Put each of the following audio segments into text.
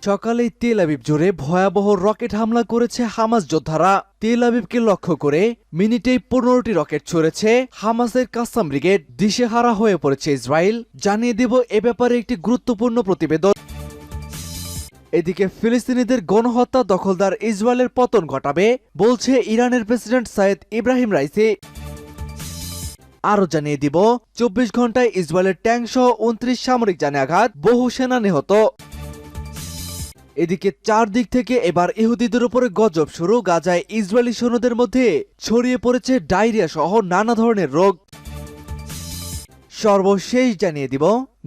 সকালেই Tel Aviv জুড়ে ভয়াবহ রকেট হামলা করেছে হামাস যোদ্ধারা। তেল আবিবকে লক্ষ্য করে মিনিটেই 15টি রকেট ছুড়েছে হামাসের কাসাম ব্রিগেড। দিশেহারা হয়ে পড়েছে ইসরায়েল। জানিয়ে দেব এ ব্যাপারে একটি গুরুত্বপূর্ণ প্রতিবেদন। এদিকে ফিলিস্তিনিদের গণহত্যা দখলদার ইসরায়েলের পতন ঘটাবে বলছে ইরানের প্রেসিডেন্ট সাইয়েদ ইব্রাহিম রাইসি। আরো জানিয়ে দিব 24 ঘন্টায় ইসরায়েলের ট্যাঙ্ক সহ 29 সামরিক যানে আঘাত, বহু সেনা নিহত। এদিকে চারদিক থেকে এবার ইহুদিদের উপরে গজব শুরু। গাজায় ইসরায়েলি সৈন্যদের মধ্যে ছড়িয়ে পড়েছে ডায়রিয়া সহ নানা ধরনের রোগ। সর্বশেষ জানিয়ে দিব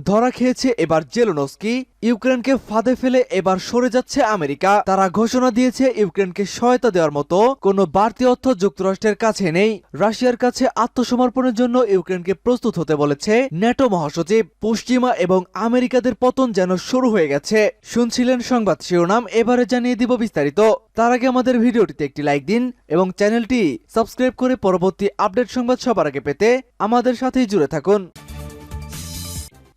ধরা খেয়েছে এবার জেলেনস্কি। ইউক্রেনকে ফাঁদে ফেলে এবার সরে যাচ্ছে আমেরিকা। তারা ঘোষণা দিয়েছে ইউক্রেনকে সহায়তা দেওয়ার মতো কোনো বাড়তি অর্থ যুক্তরাষ্ট্রের কাছে নেই। রাশিয়ার কাছে আত্মসমর্পণের জন্য ইউক্রেনকে প্রস্তুত হতে বলেছে ন্যাটো মহাসচিব। পশ্চিমা এবং আমেরিকাদের পতন যেন শুরু হয়ে গেছে। শুনছিলেন সংবাদ শিরোনাম, এবারে জানিয়ে দিব বিস্তারিত। তার আগে আমাদের ভিডিওটিতে একটি লাইক দিন এবং চ্যানেলটি সাবস্ক্রাইব করে পরবর্তী আপডেট সংবাদ সবার আগে পেতে আমাদের সাথেই জুড়ে থাকুন।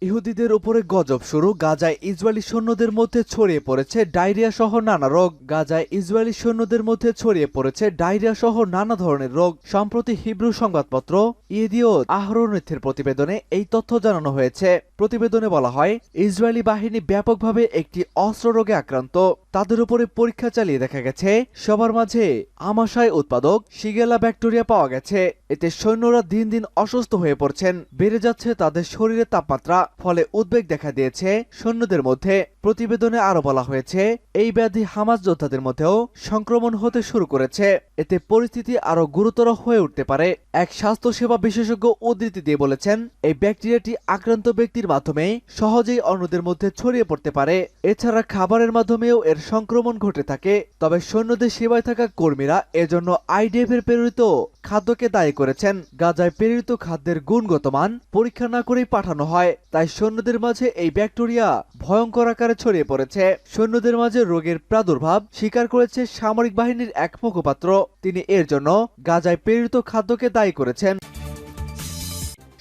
ইহুদিদের উপরে গজব শুরু। গাজায় ইসরায়েলি সৈন্যদের মধ্যে ছড়িয়ে পড়েছে ডায়রিয়া সহ নানা রোগ। গাজায় ইসরায়েলি সৈন্যদের মধ্যে ছড়িয়ে পড়েছে ডায়রিয়া সহ নানা ধরনের রোগ। সম্প্রতি হিব্রু সংবাদপত্র ইদিওত আহরনেথের প্রতিবেদনে এই তথ্য জানানো হয়েছে। প্রতিবেদনে বলা হয়, ইসরায়েলি বাহিনী ব্যাপকভাবে একটি অস্ত্র রোগে আক্রান্ত। তাদের উপরে পরীক্ষা চালিয়ে দেখা গেছে সবার মাঝে আমাশয় উৎপাদক শিগেলা ব্যাকটেরিয়া পাওয়া গেছে। এতে সৈন্যরা দিন দিন অসুস্থ হয়ে পড়ছেন। বেড়ে যাচ্ছে তাদের শরীরের তাপমাত্রা, ফলে উদ্বেগ দেখা দিয়েছে সৈন্যদের মধ্যে। প্রতিবেদনে আরো বলা হয়েছে, এই ব্যাধি হামাস যোদ্ধাদের মধ্যেও সংক্রমণ হতে শুরু করেছে। এতে পরিস্থিতি আরো গুরুতর হয়ে উঠতে পারে। এক স্বাস্থ্যসেবা বিশেষজ্ঞ উদ্ধৃতি দিয়ে বলেছেন, এই ব্যাকটেরিয়াটি আক্রান্ত ব্যক্তির মাধ্যমে সহজেই অন্যদের মধ্যে ছড়িয়ে পড়তে পারে। এছাড়া খাবারের মাধ্যমেও এর সংক্রমণ ঘটে থাকে। তবে সৈন্যদের সেবায় থাকা কর্মীরা এজন্য আইডিএফ এর প্রেরিত খাদ্যকে দায়ী করেছেন। গাজায় প্রেরিত খাদ্যের গুণগত মান পরীক্ষা না করেই পাঠানো হয়, তাই সৈন্যদের মাঝে এই ব্যাকটেরিয়া ভয়ঙ্কর আকারে ছড়িয়ে পড়েছে। সৈন্যদের মাঝে রোগের প্রাদুর্ভাব স্বীকার করেছে সামরিক বাহিনীর এক মুখপাত্র। তিনি এর জন্য গাজায় প্রেরিত খাদ্যকে দায়ী করেছেন।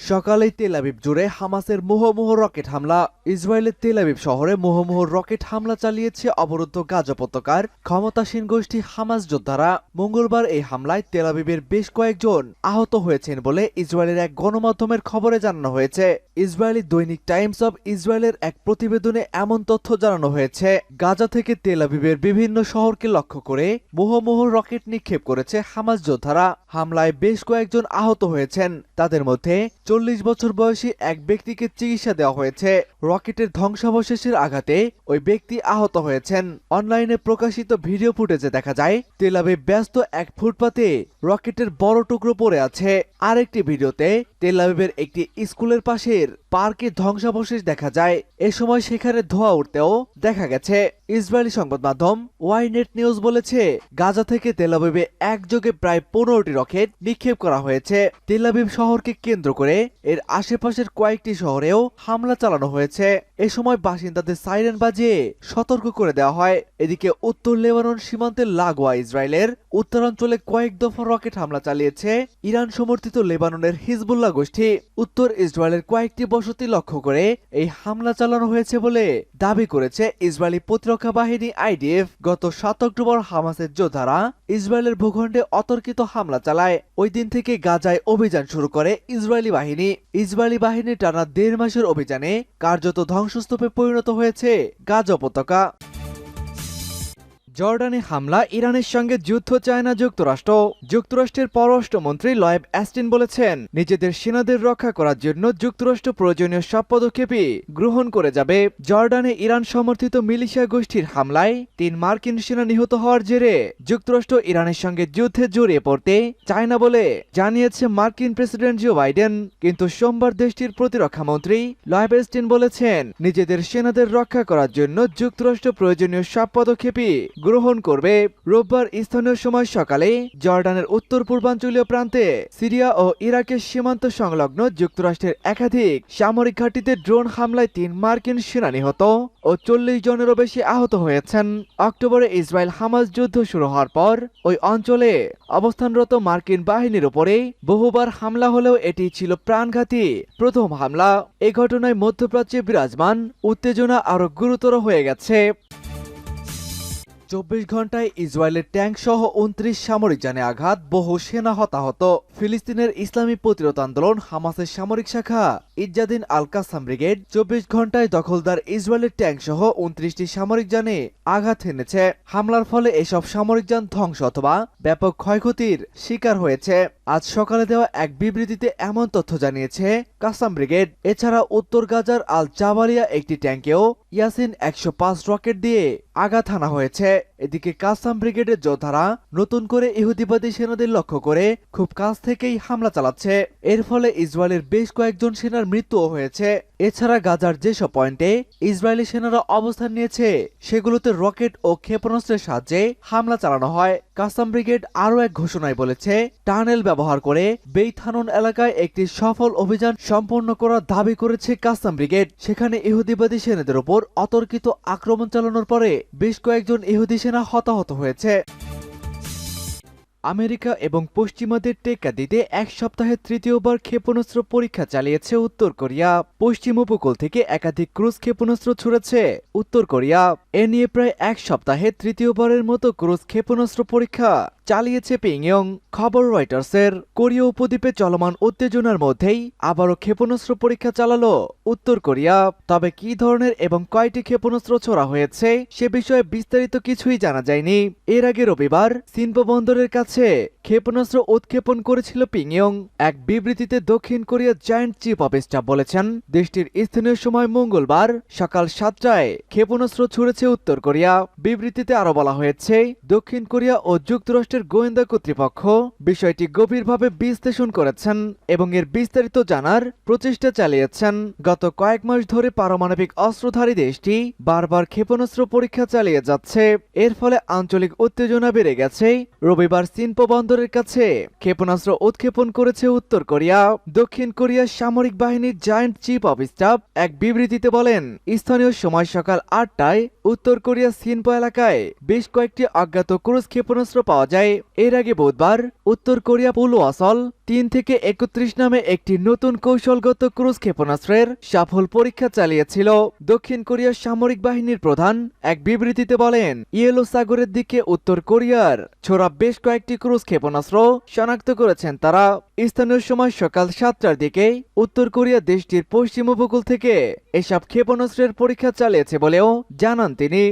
সকালেই তেল আবিব জুড়ে হামাসের মুহুর্মুহু রকেট হামলা। ইসরায়েলের তেল আবিব শহরে মুহুর্মুহু রকেট হামলা চালিয়েছে অবরুদ্ধ গাজা উপত্যকার ক্ষমতাসীন গোষ্ঠী হামাস যোদ্ধারা। মঙ্গলবার এই হামলায় তেল আবিবের বেশ কয়েকজন আহত হয়েছেন বলে ইসরায়েলের এক গণমাধ্যমের খবরে জানানো হয়েছে। ইসরায়েলি দৈনিক টাইমস অব ইসরায়েলের এক প্রতিবেদনে এমন তথ্য জানানো হয়েছে। গাজা থেকে তেল আবিবের বিভিন্ন শহরকে লক্ষ্য করে মুহুর্মুহু রকেট নিক্ষেপ করেছে হামাস যোদ্ধারা। হামলায় বেশ কয়েকজন আহত হয়েছেন। তাদের মধ্যে 40 বছর বয়সী এক ব্যক্তিকে চিকিৎসা দেওয়া হয়েছে। রকেটের ধ্বংসাবশেষের আঘাতে ওই ব্যক্তি আহত হয়েছেন। অনলাইনে প্রকাশিত ভিডিও ফুটেজে দেখা যায়, তেল আবিব ব্যস্ত এক ফুটপাতে রকেটের বড় টুকরো পড়ে আছে। আরেকটি ভিডিওতে তেল আবিবের একটি স্কুলের পাশের পার্কে ধ্বংসাবশেষ দেখা যায়। এ সময় সেখানে ধোঁয়া উঠতেও দেখা গেছে। ইসরায়েলি সংবাদ মাধ্যম ওয়াইনেট নিউজ বলেছে, গাজা থেকে তেল আবিবে একযোগে প্রায় 15টি রকেট নিক্ষেপ করা হয়েছে। তেল আবিব শহরকে কেন্দ্র করে এর আশেপাশের কয়েকটি শহরেও হামলা চালানো হয়েছে। এ সময় বাসিন্দাদের সাইরেন বাজিয়ে সতর্ক করে দেওয়া হয়। এদিকে উত্তর লেবানন সীমান্তের লাগোয়া ইসরায়েলের উত্তরাঞ্চলে কয়েক দফা রকেট হামলা চালিয়েছে ইরান সমর্থিত লেবাননের হিজবুল্লাহ গোষ্ঠী। উত্তর ইসরায়েলের কয়েকটি বসতি লক্ষ্য করে এই হামলা চালানো হয়েছে বলে দাবি করেছে ইসরায়েলি প্রতিরক্ষা বাহিনী আইডিএফ। গত 7 অক্টোবর হামাসের যোদ্ধারা ইসরায়েলের ভূখণ্ডে অতর্কিত হামলা চালায়। ওই দিন থেকে গাজায় অভিযান শুরু করে ইসরায়েলি বাহিনী। ইসরায়েলি বাহিনীর টানা 1.5 মাসের অভিযানে কার্যত ধ্বংসস্তূপে পরিণত হয়েছে গাজা উপত্যকা। জর্ডানে হামলা, ইরানের সঙ্গে যুদ্ধ চায় না যুক্তরাষ্ট্র। যুক্তরাষ্ট্রের পররাষ্ট্রমন্ত্রী লয়েব অ্যাস্টিন বলেছেন, নিজেদের সেনাদের রক্ষা করার জন্য যুক্তরাষ্ট্র প্রয়োজনীয় সব পদক্ষেপই গ্রহণ করে যাবে। জর্ডানে ইরান সমর্থিত মিলিশিয়া গোষ্ঠীর হামলায় 3 মার্কিন সেনা নিহত হওয়ার জেরে যুক্তরাষ্ট্র ইরানের সঙ্গে যুদ্ধে জড়িয়ে পড়তে চায় না বলে জানিয়েছে মার্কিন প্রেসিডেন্ট জো বাইডেন। কিন্তু সোমবার দেশটির প্রতিরক্ষা মন্ত্রী লয়েব অ্যাস্টিন বলেছেন, নিজেদের সেনাদের রক্ষা করার জন্য যুক্তরাষ্ট্র প্রয়োজনীয় সব পদক্ষেপই গ্রহণ করবে। রোববার স্থানীয় সময় সকালে জর্ডানের উত্তর পূর্বাঞ্চলীয় প্রান্তে সিরিয়া ও ইরাকের সীমান্ত সংলগ্ন যুক্তরাষ্ট্রের একাধিক সামরিক ঘাঁটিতে ড্রোন হামলায় 3 মার্কিন সেনা নিহত ও 40 জনেরও বেশি আহত হয়েছেন। অক্টোবরে ইসরায়েল হামাস যুদ্ধ শুরু হওয়ার পর ওই অঞ্চলে অবস্থানরত মার্কিন বাহিনীর উপরে বহুবার হামলা হলেও এটি ছিল প্রাণঘাতী প্রথম হামলা। এই ঘটনায় মধ্যপ্রাচ্যে বিরাজমান উত্তেজনা আরো গুরুতর হয়ে গেছে। 24 ঘন্টায় ইসরায়েলের ট্যাঙ্ক সহ 29 সামরিক যানে আঘাত, বহু সেনা হতাহত। ফিলিস্তিনের ইসলামী প্রতিরোধ আন্দোলন হামাসের সামরিক শাখা ইজ্জাদিন আল কাসাম ব্রিগেড 24 ঘন্টায় দখলদার ইসরায়েলের ট্যাঙ্ক সহ 29টি সামরিক যানে আঘাত হেনেছে। হামলার ফলে এসব সামরিক যান ধ্বংস অথবা ব্যাপক ক্ষয়ক্ষতির শিকার হয়েছে। আজ সকালে দেওয়া এক বিবৃতিতে এমন তথ্য জানিয়েছে কাসাম ব্রিগেড। এছাড়া উত্তর গাজার আল জাবালিয়া একটি ট্যাঙ্কেও ইয়াসিন 105 রকেট দিয়ে আঘাত হানা হয়েছে। এদিকে কাসাম ব্রিগেডের যোদ্ধারা নতুন করে ইহুদিবাদী সেনাদের লক্ষ্য করে খুব কাছ থেকেই হামলা চালাচ্ছে। এর ফলে ইসরায়েলের বেশ কয়েকজন সেনার মৃত্যুও হয়েছে। এছাড়া গাজার যেসব পয়েন্টে ইসরায়েলি সেনারা অবস্থান নিয়েছে সেগুলোতে রকেট ও ক্ষেপণাস্ত্রের সাহায্যে হামলা চালানো হয়। কাসাম ব্রিগেড আরও এক ঘোষণায় বলেছে, টানেল ব্যবহার করে বেইত হানুন এলাকায় একটি সফল অভিযান সম্পন্ন করার দাবি করেছে কাসাম ব্রিগেড। সেখানে ইহুদিবাদী সেনাদের উপর অতর্কিত আক্রমণ চালানোর পরে বেশ কয়েকজন ইহুদি সেনা হতাহত হয়েছে। আমেরিকা এবং পশ্চিমাদের টেক্কা দিতে এক সপ্তাহে তৃতীয়বার ক্ষেপণাস্ত্র পরীক্ষা চালিয়েছে উত্তর কোরিয়া। পশ্চিম উপকূল থেকে একাধিক ক্রুজ ক্ষেপণাস্ত্র ছুড়েছে উত্তর কোরিয়া। এ নিয়ে প্রায় এক সপ্তাহে তৃতীয়বারের মতো ক্রুজ ক্ষেপণাস্ত্র পরীক্ষা চালিয়েছে পিংইয়ং। খবর রয়টার্সের। কোরীয় উপদ্বীপে চলমান উত্তেজনার মধ্যেই আবারও ক্ষেপণাস্ত্র পরীক্ষা চালালো উত্তর কোরিয়া। তবে কি ধরনের এবং কয়টি ক্ষেপণাস্ত্র ছোড়া হয়েছে সে বিষয়ে বিস্তারিত কিছুই জানা যায়নি। এর আগে রবিবার সিনপো বন্দরের কাছে ক্ষেপণাস্ত্র উৎক্ষেপণ করেছিল পিংইয়ং। এক বিবৃতিতে দক্ষিণ কোরিয়ার জয়েন্ট চিফ অব স্টাফ বলেছেন, দেশটির স্থানীয় সময় মঙ্গলবার সকাল 7টায় ক্ষেপণাস্ত্র ছুড়েছে উত্তর কোরিয়া। বিবৃতিতে আরো বলা হয়েছে, দক্ষিণ কোরিয়া ও যুক্তরাষ্ট্রের গোয়েন্দা কর্তৃপক্ষ বিষয়টি গভীরভাবে বিশ্লেষণ করেছেন এবং এর বিস্তারিত জানার প্রচেষ্টা চালিয়েছেন। গত কয়েক মাস ধরে পারমাণবিক অস্ত্রধারী দেশটি বারবার ক্ষেপণাস্ত্র পরীক্ষা চালিয়ে যাচ্ছে। এর ফলে আঞ্চলিক উত্তেজনা বেড়ে গেছে। রবিবার সিনপো বন্দরের কাছে ক্ষেপণাস্ত্র উৎক্ষেপণ করেছে উত্তর কোরিয়া। দক্ষিণ কোরিয়ার সামরিক বাহিনীর জয়েন্ট চিফ অব স্টাফ এক বিবৃতিতে বলেন, স্থানীয় সময় সকাল 8টায় উত্তর কোরিয়ার সিনপো এলাকায় বেশ কয়েকটি অজ্ঞাত ক্রুজ ক্ষেপণাস্ত্র পাওয়া যায়। এর আগে বুধবার উত্তর কোরিয়া পুলওয়াসল 3 থেকে 31 নামে একটি নতুন কৌশলগত ক্রুজ ক্ষেপণাস্ত্রের সফল পরীক্ষা চালিয়েছিল। দক্ষিণ কোরিয়ার সামরিক বাহিনীর প্রধান এক বিবৃতিতে বলেন, ইয়েলো সাগরের দিকে উত্তর কোরিয়ার ছোড়া বেশ কয়েকটি ক্রুজ ক্ষেপণাস্ত্র শনাক্ত করেছেন তারা। স্থানীয় সময় সকাল 7টার দিকে উত্তর কোরিয়া দেশটির পশ্চিম উপকূল থেকে এসব ক্ষেপণাস্ত্রের পরীক্ষা চালিয়েছে বলেও জানান তিনি।